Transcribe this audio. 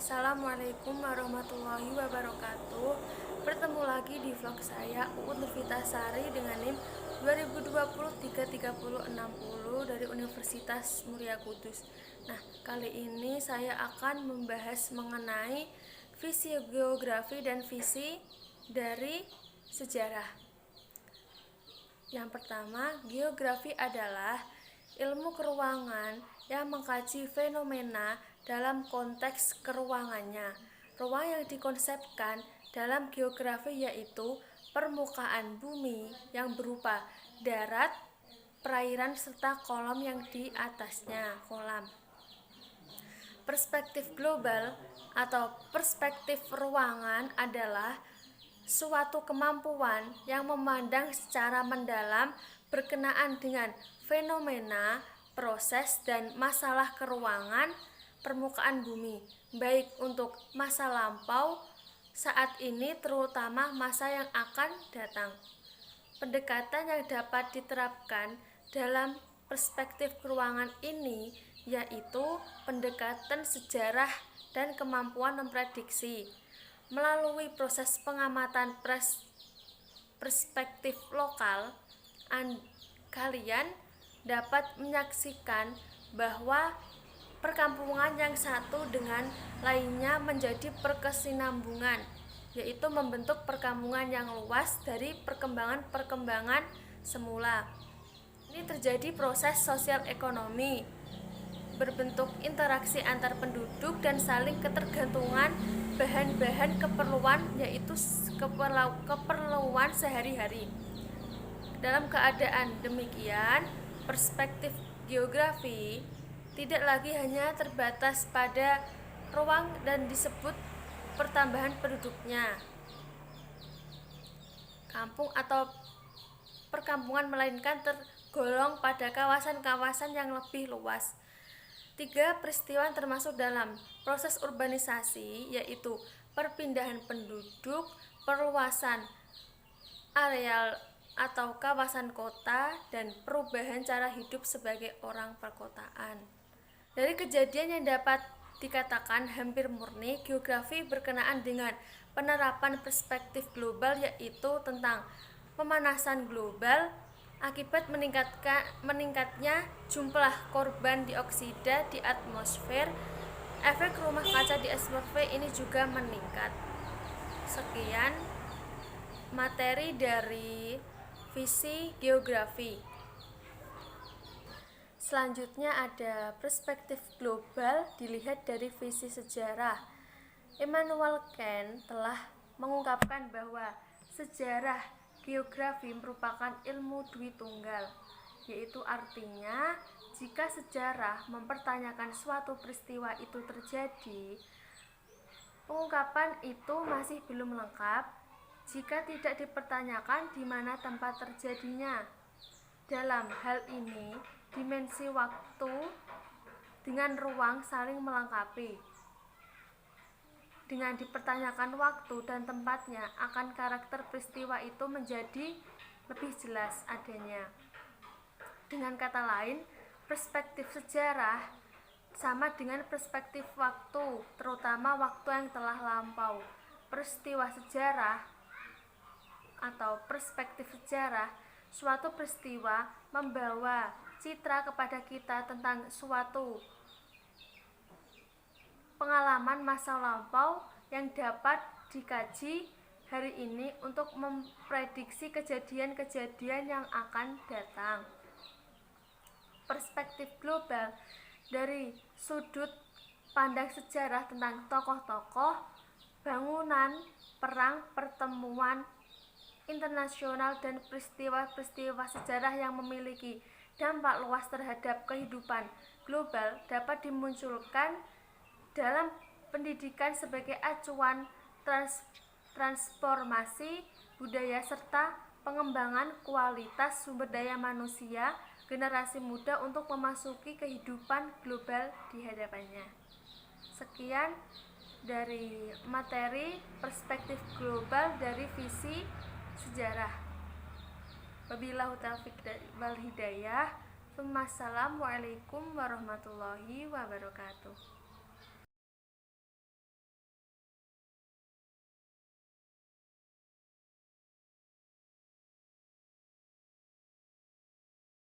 Assalamualaikum warahmatullahi wabarakatuh. Bertemu lagi di vlog saya Uut Nurfitasari dengan NIM 2020-33060 dari Universitas Muria Kudus. Nah, kali ini saya akan membahas mengenai visi geografi dan visi dari sejarah. Yang pertama, geografi adalah ilmu keruangan yang mengkaji fenomena dalam konteks keruangannya. Ruang yang dikonsepkan dalam geografi yaitu permukaan bumi yang berupa darat, perairan, serta kolam yang di atasnya kolam. Perspektif global atau perspektif ruangan adalah suatu kemampuan yang memandang secara mendalam berkenaan dengan fenomena, proses, dan masalah keruangan permukaan bumi, baik untuk masa lampau, saat ini, terutama masa yang akan datang. Pendekatan yang dapat diterapkan dalam perspektif keruangan ini yaitu pendekatan sejarah dan kemampuan memprediksi. Melalui proses pengamatan perspektif lokal, kalian dapat menyaksikan bahwa perkampungan yang satu dengan lainnya menjadi berkesinambungan, yaitu membentuk perkampungan yang luas dari perkembangan semula. Ini terjadi proses sosial ekonomi berbentuk interaksi antar penduduk dan saling ketergantungan bahan-bahan keperluan, yaitu keperluan sehari-hari. Dalam keadaan demikian, perspektif geografi tidak lagi hanya terbatas pada ruang dan disebut pertambahan penduduknya, kampung atau perkampungan, melainkan tergolong pada kawasan-kawasan yang lebih luas. 3 peristiwa termasuk dalam proses urbanisasi, yaitu perpindahan penduduk, perluasan areal atau kawasan kota, dan perubahan cara hidup sebagai orang perkotaan. Dari kejadian yang dapat dikatakan hampir murni geografi berkenaan dengan penerapan perspektif global, yaitu tentang pemanasan global akibat meningkatnya jumlah korban dioksida di atmosfer. Efek rumah kaca di atmosfer ini juga meningkat. Sekian materi dari visi geografi. Selanjutnya ada perspektif global dilihat dari visi sejarah. Immanuel Kant telah mengungkapkan bahwa sejarah geografi merupakan ilmu dwi tunggal, yaitu artinya jika sejarah mempertanyakan suatu peristiwa itu terjadi, pengungkapan itu masih belum lengkap jika tidak dipertanyakan di mana tempat terjadinya. Dalam hal ini, dimensi waktu dengan ruang saling melengkapi. Dengan dipertanyakan waktu dan tempatnya, akan karakter peristiwa itu menjadi lebih jelas adanya. Dengan kata lain, perspektif sejarah sama dengan perspektif waktu, terutama waktu yang telah lampau. Peristiwa sejarah atau perspektif sejarah, suatu peristiwa membawa citra kepada kita tentang suatu pengalaman masa lampau yang dapat dikaji hari ini untuk memprediksi kejadian-kejadian yang akan datang. Perspektif global dari sudut pandang sejarah tentang tokoh-tokoh, bangunan, perang, pertemuan internasional, dan peristiwa-peristiwa sejarah yang memiliki dampak luas terhadap kehidupan global dapat dimunculkan dalam pendidikan sebagai acuan transformasi budaya serta pengembangan kualitas sumber daya manusia generasi muda untuk memasuki kehidupan global di hadapannya. Sekian dari materi perspektif global dari visi sejarah. Wabillahi taufiq wal hidayah. Wassalamualaikum warahmatullahi wabarakatuh.